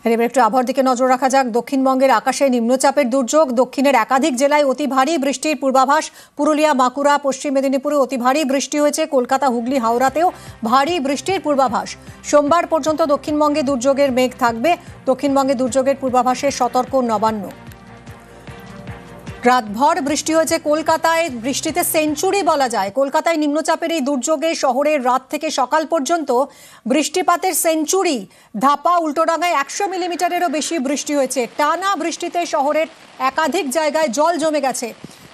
এবার একটু আবহাওয়ার দিকে নজর রাখা যাক। দক্ষিণবঙ্গের আকাশে নিম্নচাপের দুর্যোগ। দক্ষিণের একাধিক জেলায় অতি ভারী বৃষ্টির পূর্বাভাস। পুরুলিয়া, বাঁকুড়া, পশ্চিম মেদিনীপুরে অতি ভারী বৃষ্টি হয়েছে। কলকাতা, হুগলি, হাওড়াতেও ভারী বৃষ্টির পূর্বাভাস। সোমবার পর্যন্ত দক্ষিণবঙ্গে দুর্যোগের মেঘ থাকবে। দক্ষিণবঙ্গে দুর্যোগের পূর্বাভাসে সতর্ক নবান্ন। রাতভর বৃষ্টি হয়েছে কলকাতায়। বৃষ্টিতে সেঞ্চুরি বলা যায়। কলকাতায় নিম্নচাপের এই দুর্যোগে শহরের রাত থেকে সকাল পর্যন্ত বৃষ্টিপাতের সেঞ্চুরি। ধাপা, উল্টোডাঙ্গায় 100 মিলিমিটারেরও বেশি বৃষ্টি হয়েছে। টানা বৃষ্টিতে শহরের একাধিক জায়গায় জল জমে গেছে।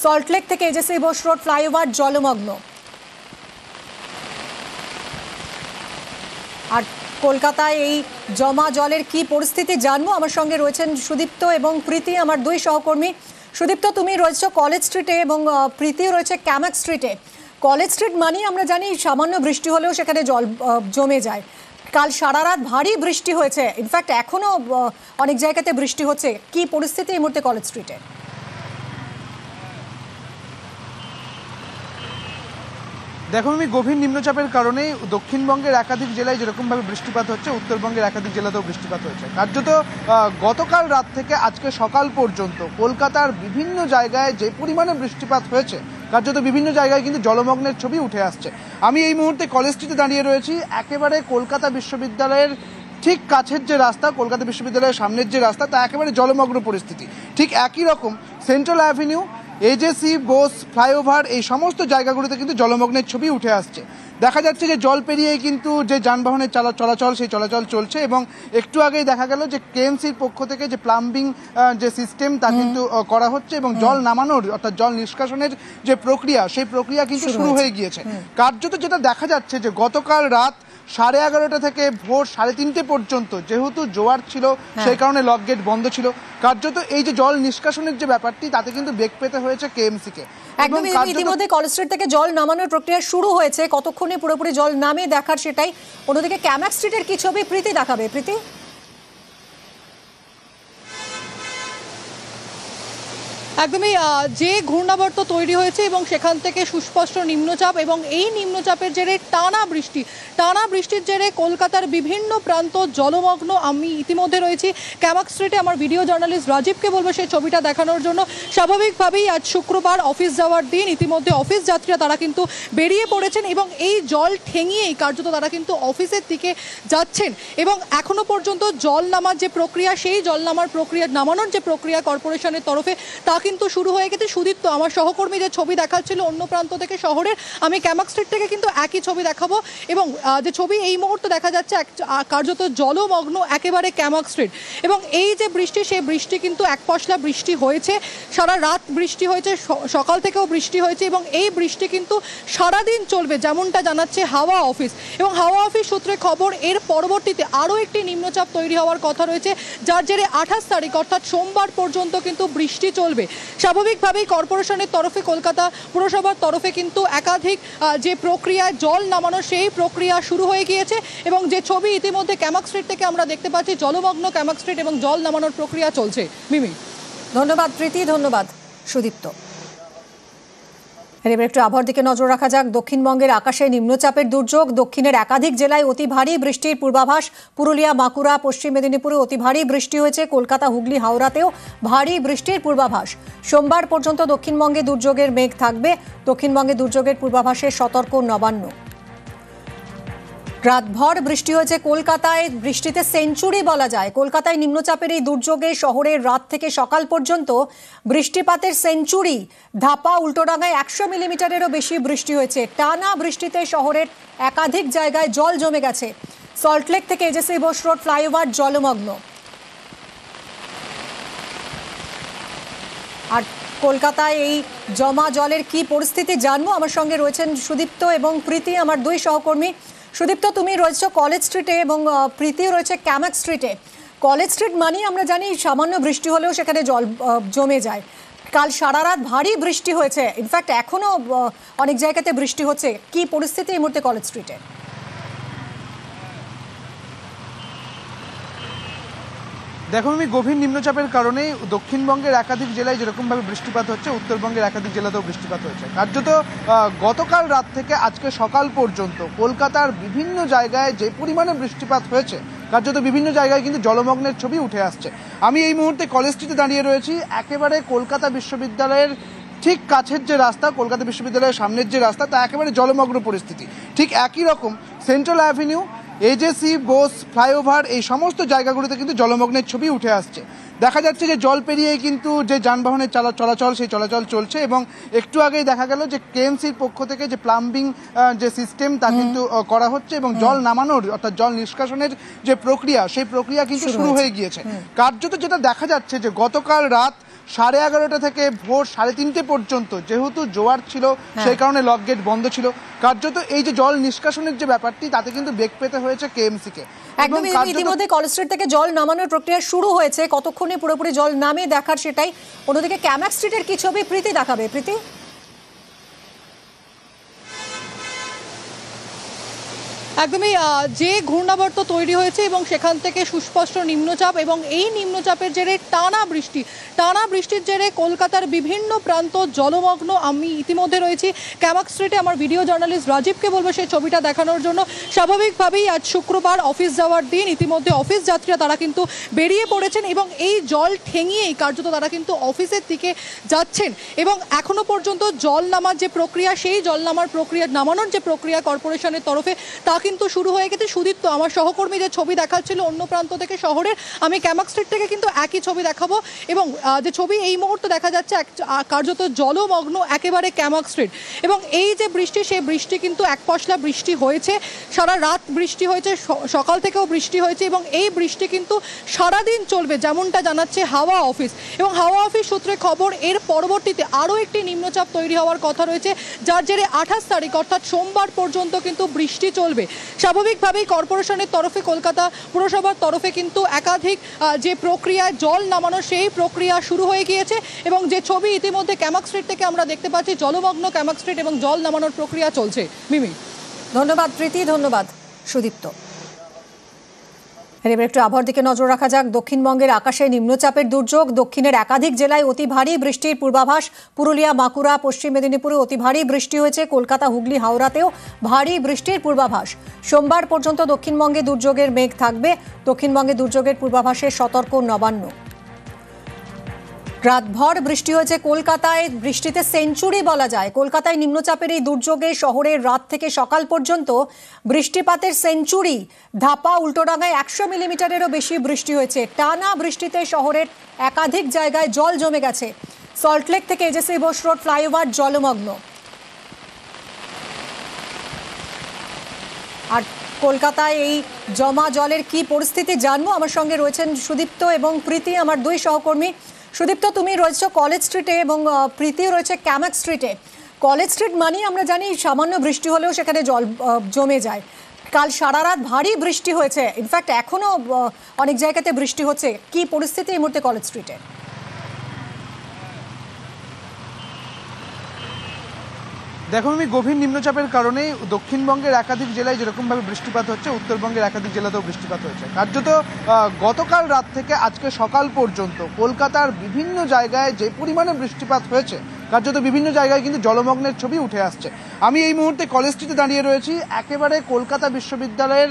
সল্টলেক থেকে এজেসি বোস রোড ফ্লাইওভার জলমগ্ন। আর কলকাতায় এই জমা জলের কি পরিস্থিতি জানবো। আমার সঙ্গে রয়েছেন সুদীপ্ত এবং প্রীতি, আমার দুই সহকর্মী। সুদীপ্ত, তুমি রয়েছে কলেজ স্ট্রিটে এবং প্রীতিও রয়েছে ক্যামাক স্ট্রিটে। কলেজ স্ট্রিট মানেই আমরা জানি সামান্য বৃষ্টি হলেও সেখানে জল জমে যায়। কাল সারা রাত ভারী বৃষ্টি হয়েছে। ইনফ্যাক্ট এখনো অনেক জায়গাতে বৃষ্টি হচ্ছে। কি পরিস্থিতি এই মুহূর্তে কলেজ স্ট্রিটে? দেখো, আমি গভীর নিম্নচাপের কারণে দক্ষিণবঙ্গের একাধিক জেলায় যেরকমভাবে বৃষ্টিপাত হচ্ছে, উত্তরবঙ্গের একাধিক জেলাতেও বৃষ্টিপাত হয়েছে। কার্যত গতকাল রাত থেকে আজকে সকাল পর্যন্ত কলকাতার বিভিন্ন জায়গায় যে পরিমাণে বৃষ্টিপাত হয়েছে, কার্যত বিভিন্ন জায়গায় কিন্তু জলমগ্নের ছবি উঠে আসছে। আমি এই মুহূর্তে কলেজ স্ট্রিটে দাঁড়িয়ে রয়েছি। একেবারে কলকাতা বিশ্ববিদ্যালয়ের ঠিক কাছের যে রাস্তা, কলকাতা বিশ্ববিদ্যালয়ের সামনের যে রাস্তা, তা একেবারে জলমগ্ন পরিস্থিতি। ঠিক একই রকম central avenue, AJC Bose flyover, এই সমস্ত জায়গাগুলিতে কিন্তু জলমগ্নের ছবি উঠে আসছে। দেখা যাচ্ছে যে জল পেরিয়ে কিন্তু যে যানবাহনের চলাচল, সেই চলাচল চলছে। এবং একটু আগেই দেখা গেল যে কেএমসির পক্ষ থেকে যে প্লাম্বিং যে সিস্টেম, তা কিন্তু করা হচ্ছে এবং জল নামানোর অর্থাৎ জল নিষ্কাশনের যে প্রক্রিয়া, সেই প্রক্রিয়া কিন্তু শুরু হয়ে গিয়েছে। কার্যত যেটা দেখা যাচ্ছে যে গতকাল রাত 11:30 থেকে ভোর 3:30 পর্যন্ত যেহেতু জোয়ার ছিল, সেই কারণে লক গেট বন্ধ ছিল। কার্যত এই যে জল নিষ্কাশনের যে ব্যাপারটি, তাতে কিন্তু বেগ পেতে হয়েছে কেএমসি কে। একদম ইতিমধ্যে কলেজ স্ট্রিট থেকে জল নামানোর প্রক্রিয়া শুরু হয়েছে। কতক্ষণে পুরোপুরি জল নামে দেখার সেটাই। অন্যদিকে ক্যামাক স্ট্রিটের কি ছবি প্রীতি দেখাবে? প্রীতি, একদমই যে ঘূর্ণাবর্ত তৈরি হয়েছে এবং সেখান থেকে সুস্পষ্ট নিম্নচাপ, এবং এই নিম্নচাপের জেরে টানা বৃষ্টির জেরে কলকাতার বিভিন্ন প্রান্ত জলমগ্ন। আমি ইতিমধ্যে রয়েছি ক্যামাক স্ট্রিটে। আমার ভিডিও জার্নালিস্ট রাজীবকে বলবো সেই ছবিটা দেখানোর জন্য। স্বাভাবিকভাবেই আজ শুক্রবার, অফিস যাওয়ার দিন। ইতিমধ্যে অফিস যাত্রীরা তারা কিন্তু বেরিয়ে পড়েছেন এবং এই জল ঠেঙিয়েই কার্যত তারা কিন্তু অফিসের দিকে যাচ্ছেন। এবং এখনো পর্যন্ত জল নামার যে প্রক্রিয়া, সেই জল নামানোর যে প্রক্রিয়া কর্পোরেশনের তরফে, তা কিন্তু শুরু হয়ে গেছে। সুদীপ্ত, আমার সহকর্মী যে ছবি দেখাচ্ছিল অন্য প্রান্ত থেকে শহরের, আমি ক্যামাক স্ট্রিট থেকে কিন্তু একই ছবি দেখাবো। এবং যে ছবি এই মুহূর্তে দেখা যাচ্ছে, কার্যত জলমগ্ন একেবারে ক্যামাক স্ট্রিট। এবং এই যে বৃষ্টি, সেই বৃষ্টি কিন্তু এক পশলা বৃষ্টি হয়েছে। সারা রাত বৃষ্টি হয়েছে, সকাল থেকেও বৃষ্টি হয়েছে এবং এই বৃষ্টি কিন্তু সারাদিন চলবে, যেমনটা জানাচ্ছে হাওয়া অফিস। এবং হাওয়া অফিস সূত্রে খবর, এর পরবর্তীতে আরও একটি নিম্নচাপ তৈরি হওয়ার কথা রয়েছে, যার জেরে 28 তারিখ অর্থাৎ সোমবার পর্যন্ত কিন্তু বৃষ্টি চলবে। স্বাভাবিকভাবেই কর্পোরেশনের তরফে, কলকাতা পুরসভার তরফে কিন্তু একাধিক যে প্রক্রিয়ায় জল নামানো, সেই প্রক্রিয়া শুরু হয়ে গিয়েছে। এবং যে ছবি ইতিমধ্যে ক্যামাক স্ট্রিট থেকে আমরা দেখতে পাচ্ছি, জলমগ্ন ক্যামাক স্ট্রিট এবং জল নামানোর প্রক্রিয়া চলছে। মিমি, ধন্যবাদ প্রীতি, ধন্যবাদ সুদীপ্ত। এবার একটু আবহাওয়ার দিকে নজর রাখা যাক। দক্ষিণবঙ্গের আকাশে নিম্নচাপের দুর্যোগ। দক্ষিণের একাধিক জেলায় অতি ভারী বৃষ্টির পূর্বাভাস। পুরুলিয়া, বাঁকুড়া, পশ্চিম মেদিনীপুরে অতি ভারী বৃষ্টি হয়েছে। কলকাতা, হুগলি, হাওড়াতেও ভারী বৃষ্টির পূর্বাভাস। সোমবার পর্যন্ত দক্ষিণবঙ্গে দুর্যোগের মেঘ থাকবে। দক্ষিণবঙ্গে দুর্যোগের পূর্বাভাসে সতর্ক নবান্ন। রাতভর বৃষ্টি হয়েছে কলকাতায়। বৃষ্টিতে সেঞ্চুরি বলা যায়। কলকাতায় নিম্নচাপের এই দুর্যোগে শহরের রাত থেকে সকাল পর্যন্ত বৃষ্টিপাতের সেঞ্চুরি। ধাপা, উল্টোডাঙ্গায় 100 মিলিমিটারেরও বেশি বৃষ্টি হয়েছে। টানা বৃষ্টিতে শহরের একাধিক জায়গায় জল জমে গেছে। সল্টলেক থেকে এজেসি বোস রোড ফ্লাইওভার জলমগ্ন। আর কলকাতায় এই জমা জলের কি পরিস্থিতি জানবো। আমার সঙ্গে রয়েছেন সুদীপ্ত এবং প্রীতি, আমার দুই সহকর্মী। সুদীপ্ত, তুমি রয়েছে কলেজ স্ট্রিটে এবং প্রীতিও রয়েছে ক্যামাক স্ট্রিটে। কলেজ স্ট্রিট মানেই আমরা জানি সামান্য বৃষ্টি হলেও সেখানে জল জমে যায়। কাল সারা রাত ভারী বৃষ্টি হয়েছে। ইনফ্যাক্ট এখনো অনেক জায়গাতে বৃষ্টি হচ্ছে। কি পরিস্থিতি এই মুহূর্তে কলেজ স্ট্রিটে? দেখো, আমি গভীর নিম্নচাপের কারণে দক্ষিণবঙ্গের একাধিক জেলায় যেরকমভাবে বৃষ্টিপাত হচ্ছে, উত্তরবঙ্গের একাধিক জেলাতেও বৃষ্টিপাত হয়েছে। কার্যত গতকাল রাত থেকে আজকে সকাল পর্যন্ত কলকাতার বিভিন্ন জায়গায় যে পরিমাণে বৃষ্টিপাত হয়েছে, কার্যত বিভিন্ন জায়গায় কিন্তু জলমগ্নের ছবি উঠে আসছে। আমি এই মুহূর্তে কলেজ স্ট্রিটে দাঁড়িয়ে রয়েছি, একেবারে কলকাতা বিশ্ববিদ্যালয়ের ঠিক কাছের যে রাস্তা, কলকাতা বিশ্ববিদ্যালয়ের সামনের যে রাস্তা, তা একেবারে জলমগ্ন পরিস্থিতি। ঠিক একই রকম central avenue, AJC, Bose, flyover, এই সমস্ত জায়গাগুলিতে কিন্তু জলমগ্নের ছবি উঠে আসছে। দেখা যাচ্ছে যে জল পেরিয়েই কিন্তু যে যানবাহনের চলাচল সেই চলাচল চলছে, এবং একটু আগেই দেখা গেল যে কেএমসির পক্ষ থেকে যে প্লাম্বিং যে সিস্টেম তা কিন্তু করা হচ্ছে, এবং জল নামানোর অর্থাৎ জল নিষ্কাশনের যে প্রক্রিয়া সেই প্রক্রিয়া কিন্তু শুরু হয়ে গিয়েছে। কার্যত যেটা দেখা যাচ্ছে যে গতকাল রাত 11:30 থেকে ভোর 3:30 পর্যন্ত যেহেতু জোয়ার ছিল সেই কারণে লক গেট বন্ধ ছিল। কার্যত এই যে জল নিষ্কাশনের যে ব্যাপারটি তাতে কিন্তু বেগ পেতে হয়েছে কেএমসি কে। একদম ইতিমধ্যে কলেজ স্ট্রিট থেকে জল নামানোর প্রক্রিয়া শুরু হয়েছে, কতক্ষণে পুরোপুরি জল নামে দেখার সেটাই। অন্যদিকে ক্যামাক স্ট্রিটের কি ছবি প্রীতি দেখাবে? প্রীতি, একদমই যে ঘূর্ণাবর্ত তৈরি হয়েছে এবং সেখান থেকে সুস্পষ্ট নিম্নচাপ, এবং এই নিম্নচাপের জেরে টানা বৃষ্টির জেরে কলকাতার বিভিন্ন প্রান্ত জলমগ্ন। আমি ইতিমধ্যে রয়েছি ক্যামাক স্ট্রিটে, আমার ভিডিও জার্নালিস্ট রাজীবকে বলবো সেই ছবিটা দেখানোর জন্য। স্বাভাবিকভাবেই আজ শুক্রবার, অফিস যাওয়ার দিন, ইতিমধ্যে অফিস যাত্রীরা তারা কিন্তু বেরিয়ে পড়েছেন এবং এই জল ঠেঙিয়েই কার্যত তারা কিন্তু অফিসের দিকে যাচ্ছেন। এবং এখনো পর্যন্ত জল নামার যে প্রক্রিয়া, সেই জল নামানোর যে প্রক্রিয়া কর্পোরেশনের তরফে তা কিন্তু শুরু হয়ে গেছে। সুদীপ্ত, আমার সহকর্মী যে ছবি দেখাচ্ছিল অন্য প্রান্ত থেকে শহরের, আমি ক্যামাক স্ট্রিট থেকে কিন্তু একই ছবি দেখাবো। এবং যে ছবি এই মুহূর্তে দেখা যাচ্ছে কার্যত জলমগ্ন একেবারে ক্যামাক স্ট্রিট। এবং এই যে বৃষ্টি, সেই বৃষ্টি কিন্তু এক পশলা বৃষ্টি হয়েছে, সারা রাত বৃষ্টি হয়েছে, সকাল থেকেও বৃষ্টি হয়েছে, এবং এই বৃষ্টি কিন্তু সারাদিন চলবে যেমনটা জানাচ্ছে হাওয়া অফিস। এবং হাওয়া অফিস সূত্রে খবর, এর পরবর্তীতে আরও একটি নিম্নচাপ তৈরি হওয়ার কথা রয়েছে, যার জেরে 28 তারিখ অর্থাৎ সোমবার পর্যন্ত কিন্তু বৃষ্টি চলবে। স্বাভাবিকভাবেই কর্পোরেশনের তরফে, কলকাতা পুরসভার তরফে কিন্তু একাধিক যে প্রক্রিয়ায় জল নামানো সেই প্রক্রিয়া শুরু হয়ে গিয়েছে। এবং যে ছবি ইতিমধ্যে ক্যামাক স্ট্রিট থেকে আমরা দেখতে পাচ্ছি, জলমগ্ন ক্যামাক স্ট্রিট এবং জল নামানোর প্রক্রিয়া চলছে। মিমি, ধন্যবাদ প্রীতি, ধন্যবাদ সুদীপ্ত। এবার একটু আবহাওয়ার দিকে নজর রাখা যাক। দক্ষিণবঙ্গের আকাশে নিম্নচাপের দুর্যোগ, দক্ষিণের একাধিক জেলায় অতি ভারী বৃষ্টির পূর্বাভাস। পুরুলিয়া, বাঁকুড়া, পশ্চিম মেদিনীপুরে অতি ভারী বৃষ্টি হয়েছে, কলকাতা, হুগলি, হাওড়াতেও ভারী বৃষ্টির পূর্বাভাস। সোমবার পর্যন্ত দক্ষিণবঙ্গে দুর্যোগের মেঘ থাকবে। দক্ষিণবঙ্গে দুর্যোগের পূর্বাভাসে সতর্ক নবান্ন। রাতভর বৃষ্টি হয়েছে কলকাতায়, বৃষ্টিতে সেঞ্চুরি বলা যায়। কলকাতায় নিম্নচাপের এই দুর্যোগে শহরের রাত থেকে সকাল পর্যন্ত বৃষ্টিপাতের সেঞ্চুরি। ধাপা, উল্টোডাঙ্গায় 100 মিলিমিটারেরও বেশি বৃষ্টি হয়েছে। টানা বৃষ্টিতে শহরের একাধিক জায়গায় জল জমে গেছে। সল্টলেক থেকে এজেসি বোস রোড ফ্লাইওভার জলমগ্ন। আর কলকাতায় এই জমা জলের কি পরিস্থিতি জানবো, আমার সঙ্গে রয়েছেন সুদীপ্ত এবং প্রীতি, আমার দুই সহকর্মী। সুদীপ্ত, তুমি রয়েছো কলেজ স্ট্রিটে এবং প্রীতিও রয়েছে ক্যামাক স্ট্রিটে। কলেজ স্ট্রিট মানেই আমরা জানি সামান্য বৃষ্টি হলেও সেখানে জল জমে যায়। কাল সারা রাত ভারী বৃষ্টি হয়েছে, ইনফ্যাক্ট এখনো অনেক জায়গাতে বৃষ্টি হচ্ছে। কি পরিস্থিতি এই মুহূর্তে কলেজ স্ট্রিটে? দেখো, আমি গভীর নিম্নচাপের কারণে দক্ষিণবঙ্গের একাধিক জেলায় যেরকমভাবে বৃষ্টিপাত হচ্ছে, উত্তরবঙ্গের একাধিক জেলাতেও বৃষ্টিপাত হয়েছে। কার্যত গতকাল রাত থেকে আজকে সকাল পর্যন্ত কলকাতার বিভিন্ন জায়গায় যে পরিমাণে বৃষ্টিপাত হয়েছে, কার্যত বিভিন্ন জায়গায় কিন্তু জলমগ্নের ছবি উঠে আসছে। আমি এই মুহূর্তে কলেজ স্ট্রিটে দাঁড়িয়ে রয়েছি, একেবারে কলকাতা বিশ্ববিদ্যালয়ের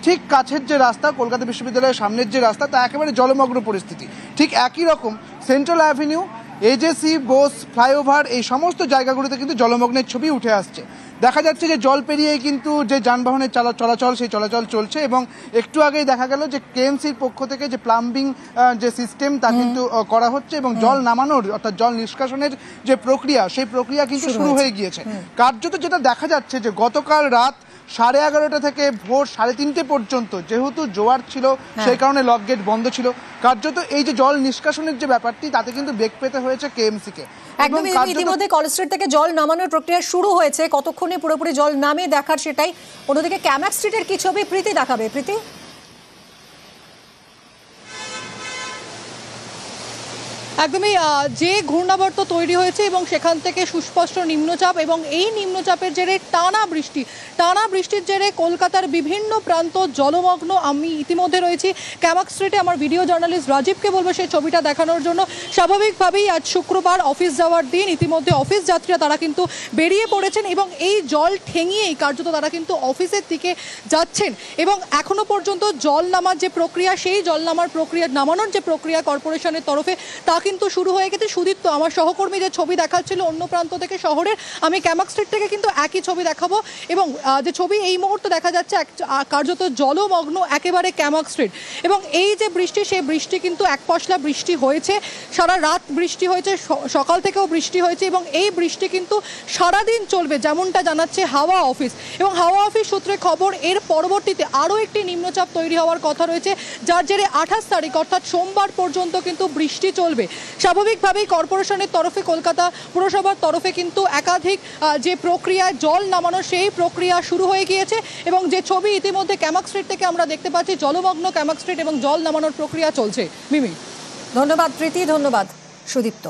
ঠিক কাছের যে রাস্তা, কলকাতা বিশ্ববিদ্যালয়ের সামনের যে রাস্তা, তা একেবারে জলমগ্ন পরিস্থিতি। ঠিক একই রকম central avenue, AJC, Bose, flyover, এই সমস্ত জায়গাগুলিতে কিন্তু জলমগ্নের ছবি উঠে আসছে। দেখা যাচ্ছে যে জল পেরিয়েই কিন্তু যে যানবাহনের চলাচল সেই চলাচল চলছে, এবং একটু আগেই দেখা গেল যে কেএমসির পক্ষ থেকে যে প্লাম্বিং যে সিস্টেম তা কিন্তু করা হচ্ছে, এবং জল নামানোর অর্থাৎ জল নিষ্কাশনের যে প্রক্রিয়া সেই প্রক্রিয়া কিন্তু শুরু হয়ে গিয়েছে। কার্যত যেটা দেখা যাচ্ছে যে গতকাল রাত 11:30 থেকে ভোর 3:30 পর্যন্ত যেহেতু জোয়ার ছিল সেই কারণে লক গেট বন্ধ ছিল। কার্যত এই যে জল নিষ্কাশনের যে ব্যাপারটি তাতে কিন্তু বেগ পেতে হয়েছে কেএমসি কে। একদম ইতিমধ্যে কলেজ স্ট্রিট থেকে জল নামানোর প্রক্রিয়া শুরু হয়েছে, কতক্ষণে পুরোপুরি জল নামে দেখার সেটাই। অন্যদিকে ক্যামাক স্ট্রিটের কি ছবি প্রীতি দেখাবে? প্রীতি, একদমই যে ঘূর্ণাবর্ত তৈরি হয়েছে এবং সেখান থেকে সুস্পষ্ট নিম্নচাপ এবং এই নিম্নচাপের জেরে টানা বৃষ্টির জেরে কলকাতার বিভিন্ন প্রান্ত জলমগ্ন। আমি ইতিমধ্যে রয়েছি ক্যামাক স্ট্রিটে, আমার ভিডিও জার্নালিস্ট রাজীবকে বলবো সেই ছবিটা দেখানোর জন্য। স্বাভাবিকভাবেই আজ শুক্রবার অফিস যাওয়ার দিন, ইতিমধ্যে অফিস যাত্রীরা তারা কিন্তু বেরিয়ে পড়েছেন এবং এই জল ঠেঙিয়েই কার্যত তারা কিন্তু অফিসের দিকে যাচ্ছেন এবং এখনো পর্যন্ত জল নামার যে প্রক্রিয়া, সেই জল নামানোর যে প্রক্রিয়া কর্পোরেশনের তরফে তা কিন্তু শুরু হয়ে গেছে। সুদীপ্ত, আমার সহকর্মী যে ছবি দেখাচ্ছিল অন্য প্রান্ত থেকে শহরের, আমি ক্যামাক স্ট্রিট থেকে কিন্তু একই ছবি দেখাবো এবং যে ছবি এই মুহূর্তে দেখা যাচ্ছে কার্যত জলমগ্ন একেবারে ক্যামাক স্ট্রিট। এবং এই যে বৃষ্টি, সেই বৃষ্টি কিন্তু এক পশলা বৃষ্টি হয়েছে, সারা রাত বৃষ্টি হয়েছে, সকাল থেকেও বৃষ্টি হয়েছে এবং এই বৃষ্টি কিন্তু সারাদিন চলবে যেমনটা জানাচ্ছে হাওয়া অফিস। এবং হাওয়া অফিস সূত্রে খবর এর পরবর্তীতে আরও একটি নিম্নচাপ তৈরি হওয়ার কথা রয়েছে, যার জেরে 28 তারিখ অর্থাৎ সোমবার পর্যন্ত কিন্তু বৃষ্টি চলবে। স্বাভাবিকভাবেই কর্পোরেশনের তরফে, কলকাতা পুরসভার তরফে কিন্তু একাধিক যে প্রক্রিয়া জল নামানো, সেই প্রক্রিয়া শুরু হয়ে গিয়েছে এবং যে ছবি ইতিমধ্যে ক্যামাক স্ট্রিট থেকে আমরা দেখতে পাচ্ছি, জলমগ্ন ক্যামাক স্ট্রিট এবং জল নামানোর প্রক্রিয়া চলছে। মিমি। ধন্যবাদ প্রীতি, ধন্যবাদ সুদীপ্ত।